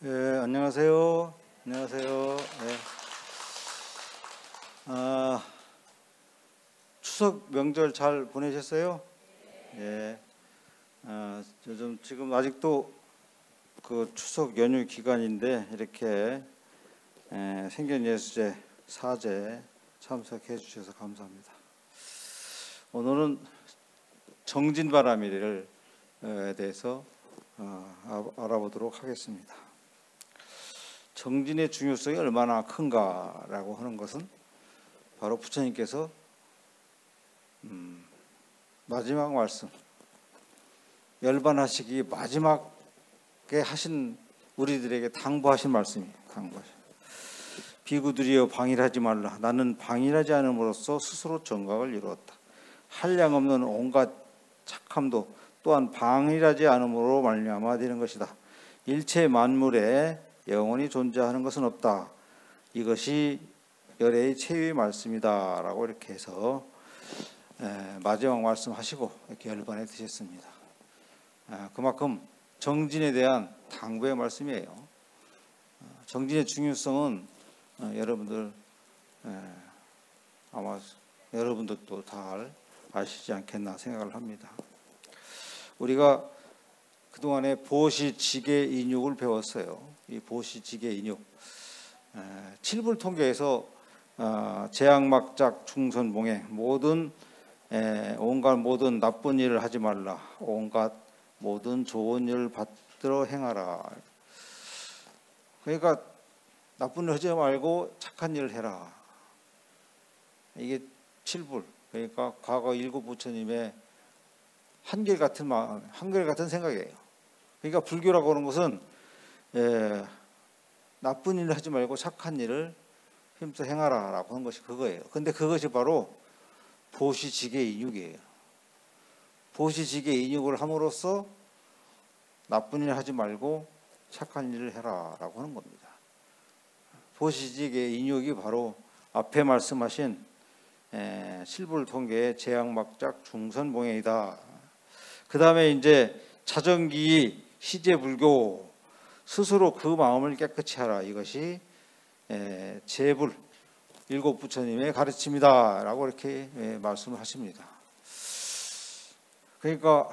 안녕하세요. 안녕하세요. 네. 추석 명절 잘 보내셨어요? 예. 요즘 지금 아직도 그 추석 연휴 기간인데 이렇게 생견예수제 사제 참석해 주셔서 감사합니다. 오늘은 정진바람일에 대해서 알아보도록 하겠습니다. 정진의 중요성이 얼마나 큰가라고 하는 것은 바로 부처님께서 마지막 말씀 열반하시기 마지막에 하신 우리들에게 당부하신 말씀이에요. 비구들이여 방일하지 말라. 나는 방일하지 않음으로써 스스로 정각을 이루었다. 한량없는 온갖 착함도 또한 방일하지 않음으로 말미암아 되는 것이다. 일체 만물에 영원히 존재하는 것은 없다. 이것이 열애의 최후의 말씀이다 라고 이렇게 해서 마지막 말씀하시고 이렇게 열반에 드셨습니다. 그만큼 정진에 대한 당부의 말씀이에요. 정진의 중요성은 여러분들 아마 여러분들도 다 아시지 않겠나 생각을 합니다. 우리가 그동안에 보시지계 인육을 배웠어요. 이 보시지계 인육 7불 통계에서 재앙막작 중선봉해 온갖 모든 나쁜 일을 하지 말라. 온갖 모든 좋은 일을 받들어 행하라. 그러니까 나쁜 일 하지 말고 착한 일을 해라. 이게 7불. 그러니까 과거 일곱 부처님의 한결같은 마음, 한결같은 생각이에요. 그러니까 불교라고 하는 것은 나쁜 일을 하지 말고 착한 일을 힘써 행하라라고 하는 것이 그거예요. 근데 그것이 바로 보시지계 인육이에요. 보시지계 인육을 함으로써 나쁜 일을 하지 말고 착한 일을 해라라고 하는 겁니다. 보시지계 인육이 바로 앞에 말씀하신 실불통계의 재앙막작 중선봉해이다. 그 다음에 이제 자정기 시제불교 스스로 그 마음을 깨끗이 하라. 이것이 제불 일곱 부처님의 가르침이다 라고 이렇게 말씀을 하십니다. 그러니까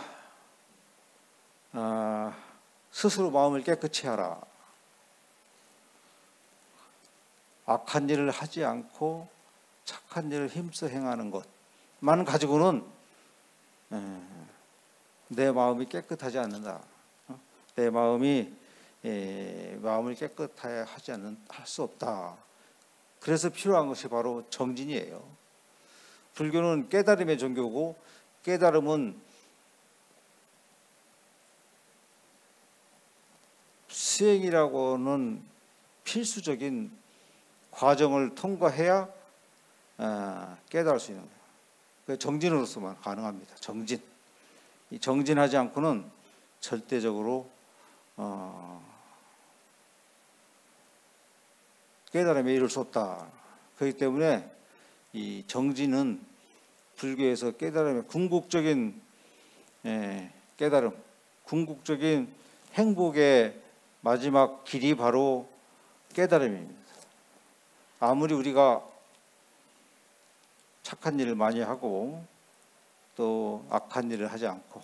스스로 마음을 깨끗이 하라. 악한 일을 하지 않고 착한 일을 힘써 행하는 것만 가지고는 내 마음이 깨끗하지 않는다. 내 마음을 깨끗하게 할 수 없다. 그래서 필요한 것이 바로 정진이에요. 불교는 깨달음의 종교고 깨달음은 수행이라고는 필수적인 과정을 통과해야 깨달을 수 있는 거예요. 정진으로서만 가능합니다. 정진. 이 정진하지 않고는 절대적으로 깨달음에 이를 수 없다. 그렇기 때문에 이 정진은 불교에서 깨달음의 궁극적인 깨달음, 궁극적인 행복의 마지막 길이 바로 깨달음입니다. 아무리 우리가 착한 일을 많이 하고 또 악한 일을 하지 않고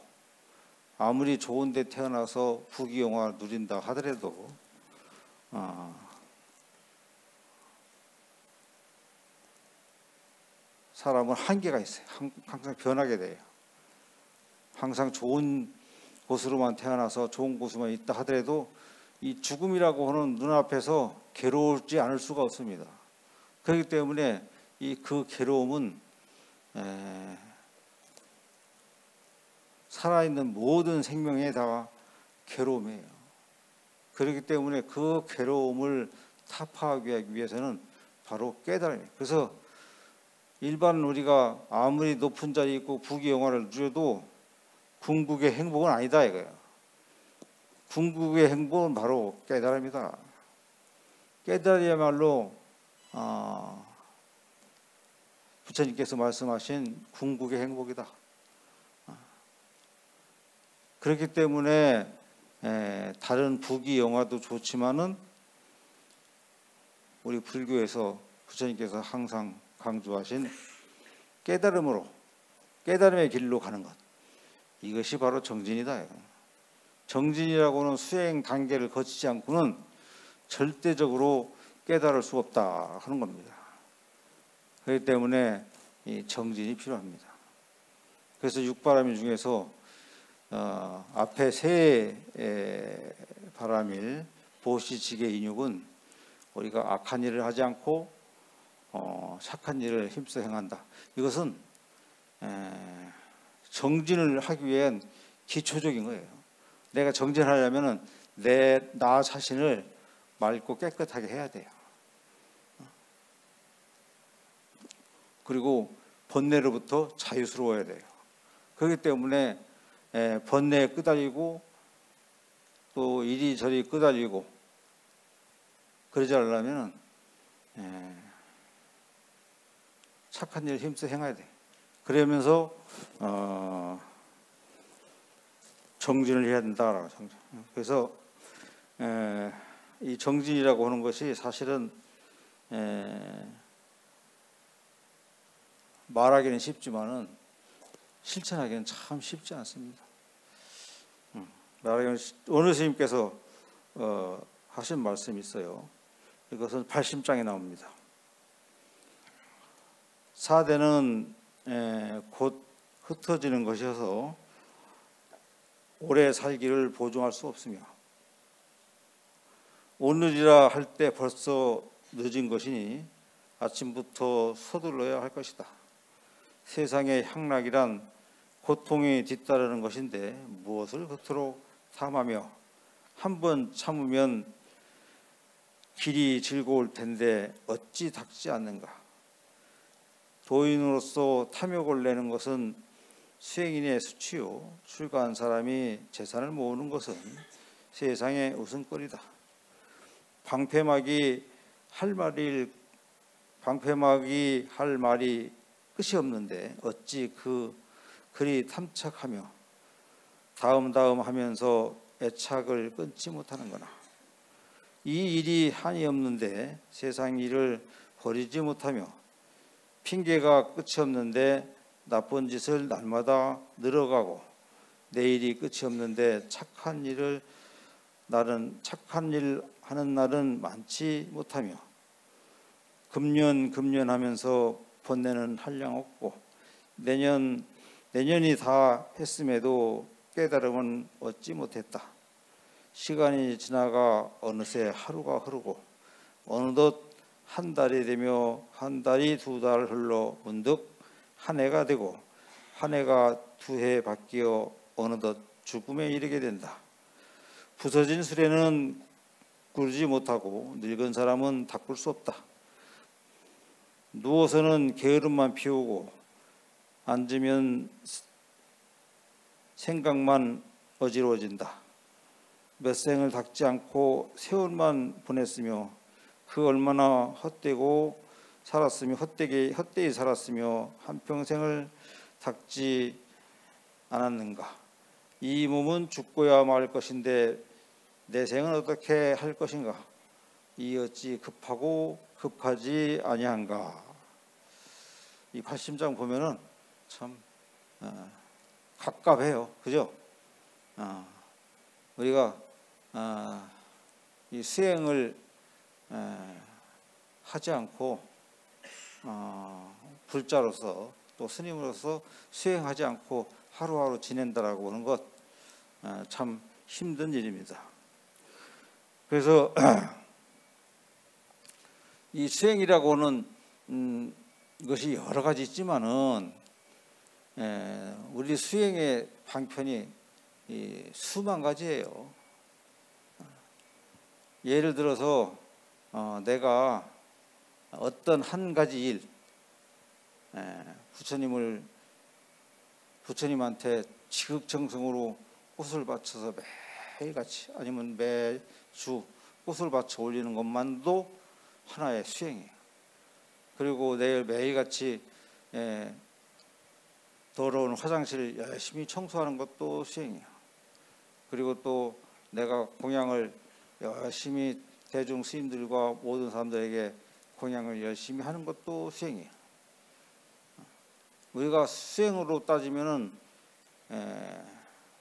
아무리 좋은 데 태어나서 부귀영화 누린다 하더라도 사람은 한계가 있어요. 항상 변하게 돼요. 항상 좋은 곳으로만 태어나서 좋은 곳으로만 있다 하더라도 이 죽음이라고 하는 눈앞에서 괴로울지 않을 수가 없습니다. 그렇기 때문에 그 괴로움은 살아있는 모든 생명에 다 괴로움이에요. 그렇기 때문에 그 괴로움을 타파하기 위해서는 바로 깨달음이에요. 그래서 일반 우리가 아무리 높은 자리에 있고 부귀영화를 누려도 궁극의 행복은 아니다 이거예요. 궁극의 행복은 바로 깨달음이다. 깨달음이야말로 부처님께서 말씀하신 궁극의 행복이다. 그렇기 때문에 다른 부귀 영화도 좋지만은 우리 불교에서 부처님께서 항상 강조하신 깨달음의 길로 가는 것, 이것이 바로 정진이다. 정진이라고는 수행 단계를 거치지 않고는 절대적으로 깨달을 수 없다 하는 겁니다. 그렇기 때문에 이 정진이 필요합니다. 그래서 육바람일 중에서 앞에 세 바람일 보시지계 인육은 우리가 악한 일을 하지 않고 착한 일을 힘써 행한다. 이것은 정진을 하기 위한 기초적인 거예요. 내가 정진하려면은 나 자신을 맑고 깨끗하게 해야 돼요. 그리고 번뇌로부터 자유스러워야 돼요. 그렇기 때문에 번뇌에 끄달리고 또 이리저리 끄달리고 그러지 않으려면 착한 일을 힘써 행해야 돼. 그러면서 정진을 해야 된다라고. 그래서 이 정진이라고 하는 것이 사실은 말하기는 쉽지만은 실천하기는 참 쉽지 않습니다. 말하기는 어느 스님께서 하신 말씀이 있어요. 이것은 발심장에 나옵니다. 사대는 곧 흩어지는 것이어서 오래 살기를 보증할 수 없으며 오늘이라 할 때 벌써 늦은 것이니 아침부터 서둘러야 할 것이다. 세상의 향락이란 고통이 뒤따르는 것인데 무엇을 그토록 탐하며 한번 참으면 길이 즐거울 텐데 어찌 닥지 않는가. 도인으로서 탐욕을 내는 것은 수행인의 수치요, 출가한 사람이 재산을 모으는 것은 세상의 웃음거리다. 방패막이 할 말이 끝이 없는데 어찌 그리 탐착하며 다음 하면서 애착을 끊지 못하는구나. 이 일이 한이 없는데 세상 일을 버리지 못하며 핑계가 끝이 없는데 나쁜 짓을 날마다 늘어가고 내일이 끝이 없는데 착한 일 하는 날은 많지 못하며 금년하면서 번뇌는 한량 없고 내년이 다 했음에도 깨달음은 얻지 못했다. 시간이 지나가 어느새 하루가 흐르고 어느덧 한 달이 되며 한 달이 두 달 흘러 문득 한 해가 되고 한 해가 두 해 바뀌어 어느덧 죽음에 이르게 된다. 부서진 수레는 굴지 못하고 늙은 사람은 닦을 수 없다. 누워서는 게으름만 피우고 앉으면 생각만 어지러워진다. 몇 생을 닦지 않고 세월만 보냈으며 그 얼마나 헛되이 살았으며 한평생을 닦지 않았는가. 이 몸은 죽고야 말 것인데 내 생은 어떻게 할 것인가. 이 어찌 급하고 급하지 아니한가. 이 팔심장 보면은 참 갑갑해요. 그죠? 우리가 이 수행을 하지 않고 불자로서 또 스님으로서 수행하지 않고 하루하루 지낸다라고 하는 것 참 힘든 일입니다. 그래서 이 수행이라고 하는 것이 여러 가지 있지만은 우리 수행의 방편이 수만 가지예요. 예를 들어서 내가 어떤 한 가지 일, 부처님한테 지극정성으로 꽃을 바쳐서 매일같이 아니면 매주 꽃을 바쳐 올리는 것만도 하나의 수행이에요. 그리고 매일같이 더러운 화장실을 열심히 청소하는 것도 수행이에요. 그리고 또 내가 공양을 열심히 대중 스님들과 모든 사람들에게 공양을 열심히 하는 것도 수행이에요. 우리가 수행으로 따지면은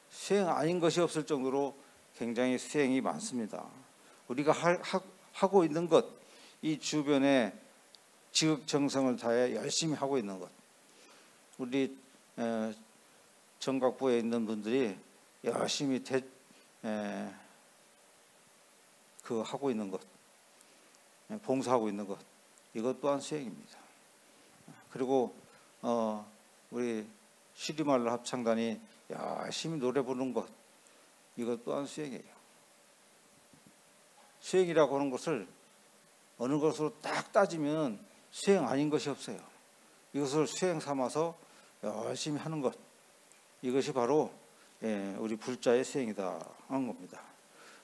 수행 아닌 것이 없을 정도로 굉장히 수행이 많습니다. 우리가 하고 있는 것, 이 주변에 지극정성을 다해 열심히 하고 있는 것, 우리 정각부에 있는 분들이 열심히 하고 있는 것, 봉사하고 있는 것, 이것 또한 수행입니다. 그리고 우리 시리말로 합창단이 열심히 노래 부르는 것, 이것 또한 수행이에요. 수행이라고 하는 것을 어느 것으로 딱 따지면 수행 아닌 것이 없어요. 이것을 수행 삼아서 열심히 하는 것, 이것이 바로 우리 불자의 수행이다 하는 겁니다.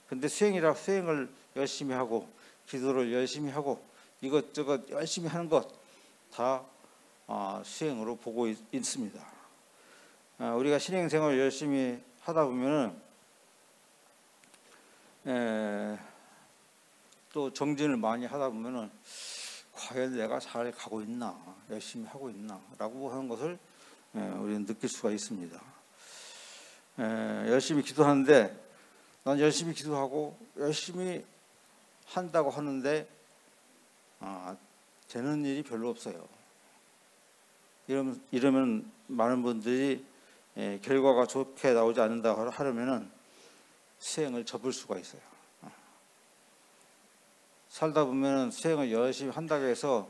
근데 수행을 열심히 하고 기도를 열심히 하고 이것저것 열심히 하는 것 다 수행으로 보고 있습니다. 우리가 신행생활을 열심히 하다 보면은 또 정진을 많이 하다 보면은 과연 내가 잘 가고 있나, 열심히 하고 있나라고 하는 것을 우리는 느낄 수가 있습니다. 열심히 기도하는데 난 열심히 기도하고 열심히 한다고 하는데 되는 일이 별로 없어요. 이러면 많은 분들이 결과가 좋게 나오지 않는다 하려면은 수행을 접을 수가 있어요. 살다 보면 수행을 열심히 한다고 해서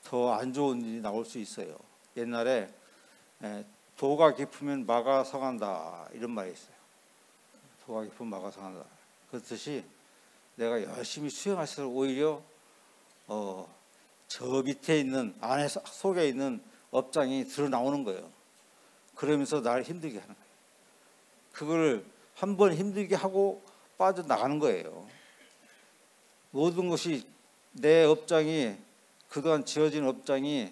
더 안 좋은 일이 나올 수 있어요. 옛날에 도가 깊으면 마가 성한다 이런 말이 있어요. 도가 깊으면 마가 성한다. 그렇듯이 내가 열심히 수행할수록 오히려 저 밑에 있는 속에 있는 업장이 드러나오는 거예요. 그러면서 나를 힘들게 하는 거예요. 그걸 한번 힘들게 하고 빠져나가는 거예요. 모든 것이 내 업장이 그동안 지어진 업장이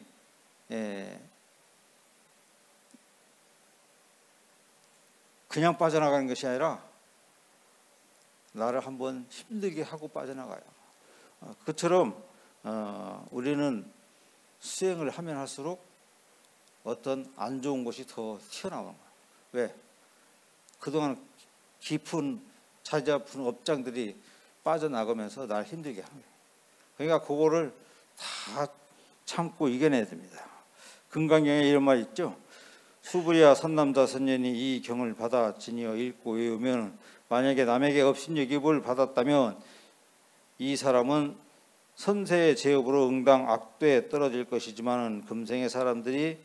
그냥 빠져나가는 것이 아니라 나를 한번 힘들게 하고 빠져나가요. 그처럼 우리는 수행을 하면 할수록 어떤 안 좋은 것이 더 튀어나오는 거예요. 왜? 그동안 깊은 자지 아픈 업장들이 빠져나가면서 날 힘들게 하는 거예요. 그러니까 그거를 다 참고 이겨내야 됩니다. 금강경에 이런 말 있죠. 수불이야 선남자 선년이 이 경을 받아 지니어 읽고 외우면 만약에 남에게 업신여깁을 받았다면 이 사람은 선세의 제업으로 응당 악도에 떨어질 것이지만 금생의 사람들이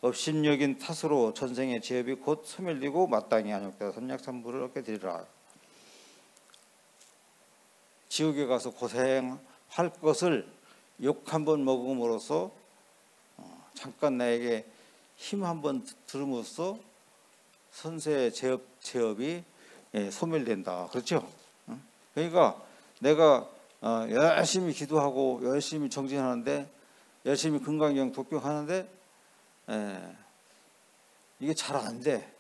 업신여긴 탓으로 전생의 제업이 곧 소멸되고 마땅히 안욕되어 선약산부를 얻게 되리라. 지옥에 가서 고생할 것을 욕 한번 먹음으로써 잠깐 나에게 힘 한번 들음으로써 선세의 제업이 소멸된다. 그렇죠? 그러니까 내가 열심히 기도하고 열심히 정진하는데 열심히 금강경 독경하는데 이게 잘 안 돼.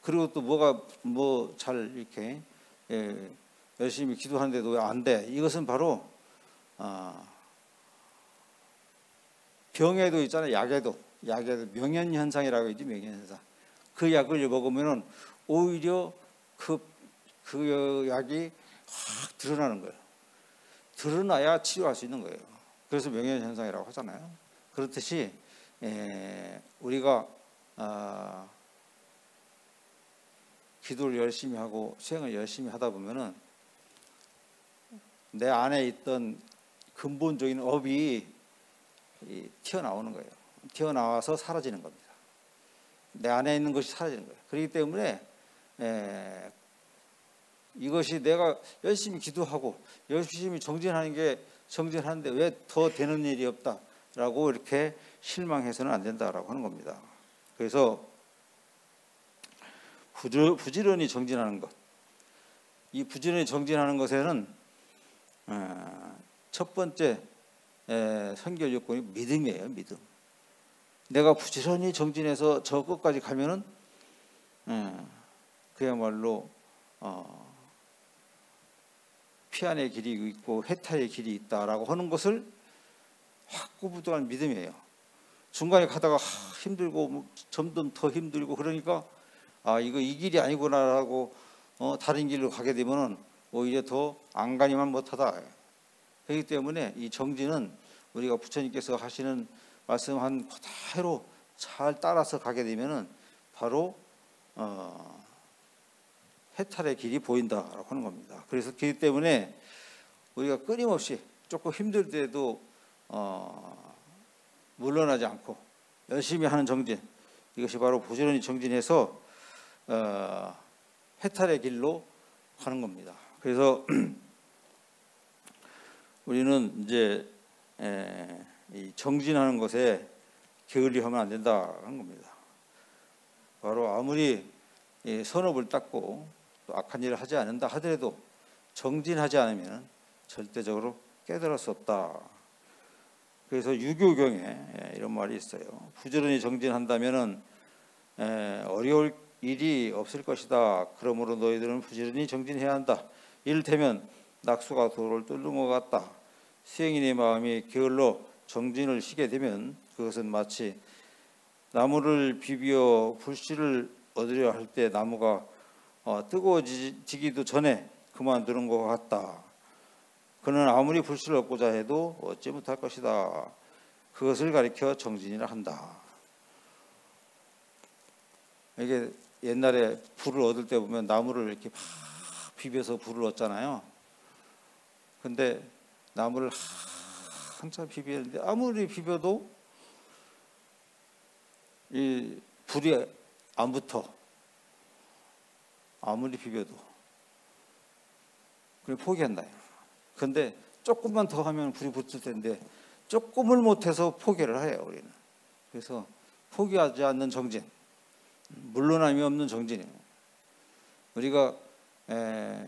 그리고 또 뭐 잘 이렇게 열심히 기도하는데도 왜 안 돼? 이것은 바로 병에도 있잖아요. 약에도 명현현상이라고 있지. 명현현상. 그 약을 먹으면은 오히려 그 약이 확 드러나는 거예요. 드러나야 치료할 수 있는 거예요. 그래서 명현현상이라고 하잖아요. 그렇듯이 우리가 기도를 열심히 하고 수행을 열심히 하다 보면은 내 안에 있던 근본적인 업이 튀어나오는 거예요. 튀어나와서 사라지는 겁니다. 내 안에 있는 것이 사라지는 거예요. 그렇기 때문에 이것이 내가 열심히 기도하고 열심히 정진하는데 왜 더 되는 일이 없다라고 이렇게 실망해서는 안 된다라고 하는 겁니다. 그래서 부지런히 정진하는 것, 이 부지런히 정진하는 것에는 첫 번째 선결 요건이 믿음이에요. 믿음. 내가 부지런히 정진해서 저 끝까지 가면은 그야말로 피안의 길이 있고 해탈의 길이 있다라고 하는 것을 확고부동한 믿음이에요. 중간에 가다가 힘들고 점점 더 힘들고 그러니까 이거 이 길이 아니구나라고 다른 길로 가게 되면은 오히려 더 안간힘을 못하다. 그렇기 때문에 이 정진은 우리가 부처님께서 하시는 말씀한 그대로 잘 따라서 가게 되면은 바로 해탈의 길이 보인다라고 하는 겁니다. 그래서 그렇기 때문에 우리가 끊임없이 조금 힘들 때도 물러나지 않고 열심히 하는 정진, 이것이 바로 부지런히 정진해서 해탈의 길로 가는 겁니다. 그래서 우리는 이제 이 정진하는 것에 게을리하면 안 된다는 겁니다. 바로 아무리 선업을 닦고 또 악한 일을 하지 않는다 하더라도 정진하지 않으면 절대적으로 깨달을 수 없다. 그래서 유교경에 이런 말이 있어요. 부지런히 정진한다면은 어려울 일이 없을 것이다. 그러므로 너희들은 부지런히 정진해야 한다. 이를테면 낙수가 도를 뚫는 것 같다. 수행인의 마음이 게을러 정진을 쉬게 되면 그것은 마치 나무를 비비어 불씨를 얻으려 할 때 나무가 뜨거워지기도 전에 그만두는 것 같다. 그는 아무리 불씨를 얻고자 해도 얻지 못할 것이다. 그것을 가리켜 정진이라 한다. 이게 옛날에 불을 얻을 때 보면 나무를 이렇게 막 비벼서 불을 얻잖아요. 근데 나무를 한참 비비는데 아무리 비벼도 이 불이 안 붙어. 아무리 비벼도. 그래 포기한다. 근데 조금만 더 하면 불이 붙을 텐데 조금을 못해서 포기를 해요, 우리는. 그래서 포기하지 않는 정진, 물러남이 없는 정진이에요. 우리가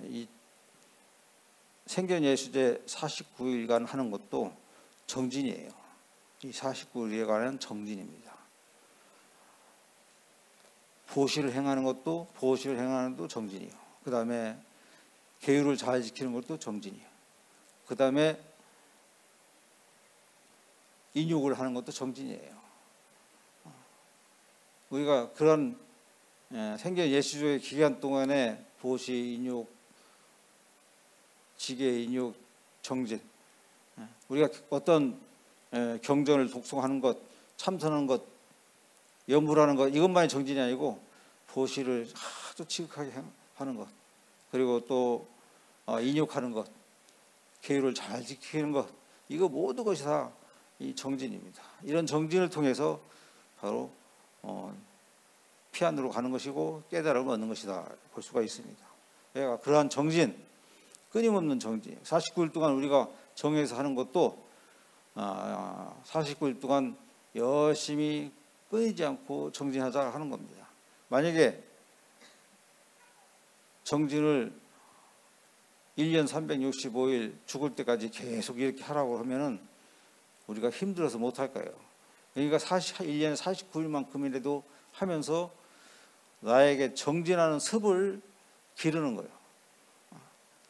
이 생견예수제 49일간 하는 것도 정진이에요. 이 49일간은 정진입니다. 보시를 행하는 것도 정진이에요. 그 다음에 계율을 잘 지키는 것도 정진이에요. 그 다음에 인욕을 하는 것도 정진이에요. 우리가 그런 생전 예수조의 기간 동안에 보시, 인욕, 지계, 인욕, 정진, 우리가 어떤 경전을 독송하는 것, 참선하는 것, 염불하는 것, 이것만이 정진이 아니고 보시를 아주 지극하게 하는 것, 그리고 또 인욕하는 것, 계율을 잘 지키는 것, 이거 모든 것이 다 이 정진입니다. 이런 정진을 통해서 바로 피안으로 가는 것이고 깨달음을 얻는 것이다 볼 수가 있습니다. 그러니까 그러한 정진, 끊임없는 정진, 49일 동안 우리가 정해서 하는 것도 49일 동안 열심히 끊이지 않고 정진하자 하는 겁니다. 만약에 정진을 1년 365일 죽을 때까지 계속 이렇게 하라고 하면은 우리가 힘들어서 못할 거예요. 그러니까 1년에 49일만큼이라도 하면서 나에게 정진하는 습을 기르는 거예요.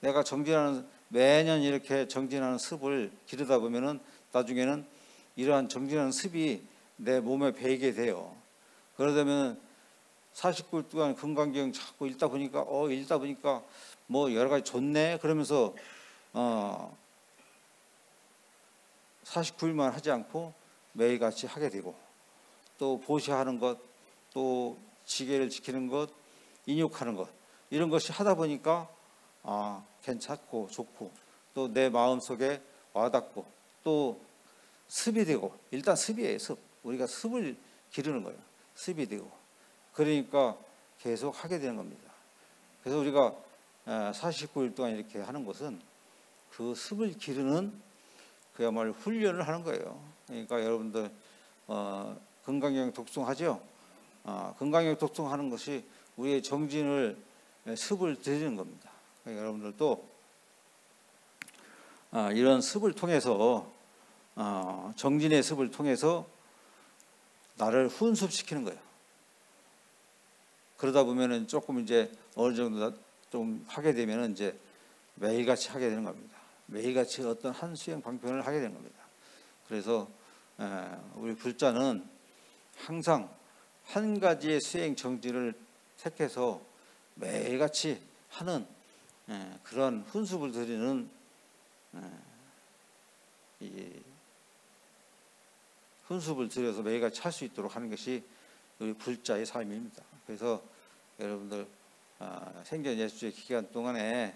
내가 매년 이렇게 정진하는 습을 기르다 보면은 나중에는 이러한 정진하는 습이 내 몸에 배이게 돼요. 그러다면 49일 동안 금강경 자꾸 읽다 보니까 뭐 여러 가지 좋네 그러면서 49일만 하지 않고 매일같이 하게 되고, 또 보시하는 것, 또 지계를 지키는 것, 인욕하는 것, 이런 것이 하다 보니까 괜찮고 좋고 또 내 마음속에 와닿고 또 습이 되고, 일단 습이에요. 습. 우리가 습을 기르는 거예요. 습이 되고, 그러니까 계속 하게 되는 겁니다. 그래서 우리가 49일 동안 이렇게 하는 것은 그 습을 기르는 그야말로 훈련을 하는 거예요. 그러니까 여러분들 건강경 독송하죠. 건강경 독송하는 것이 우리의 정진을 습을 들이는 겁니다. 그러니까 여러분들도 이런 습을 통해서 정진의 습을 통해서 나를 훈습시키는 거예요. 그러다 보면은 조금 이제 어느 정도 좀 하게 되면은 이제 매일같이 하게 되는 겁니다. 매일같이 어떤 한 수행 방편을 하게 되는 겁니다. 그래서 우리 불자는 항상 한 가지의 수행 정지를 택해서 매일같이 하는 그런 훈습을 들이는 이 훈습을 들여서 매일같이 할 수 있도록 하는 것이 우리 불자의 삶입니다. 그래서 여러분들 생전 예수의 기간 동안에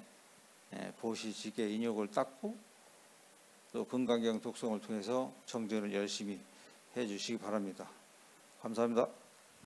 보시지계 인욕을 닦고 또 금강경 독성을 통해서 정전을 열심히 해주시기 바랍니다. 감사합니다.